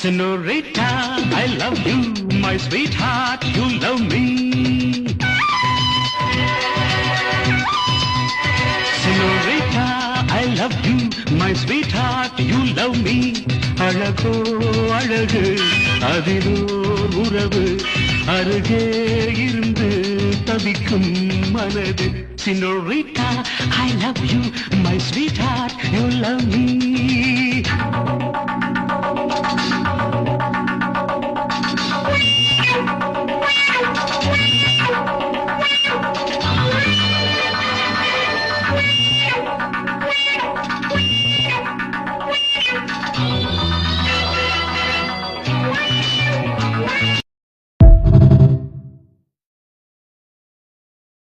Senorita, I love you, my sweetheart, you love me. Senorita, I love you, my sweetheart, you love me. அழகோ அழகு அதிலோர் உறவு அருகே இருந்து தவிக்கும் மனது. Senorita, I love you, my sweetheart, you love me.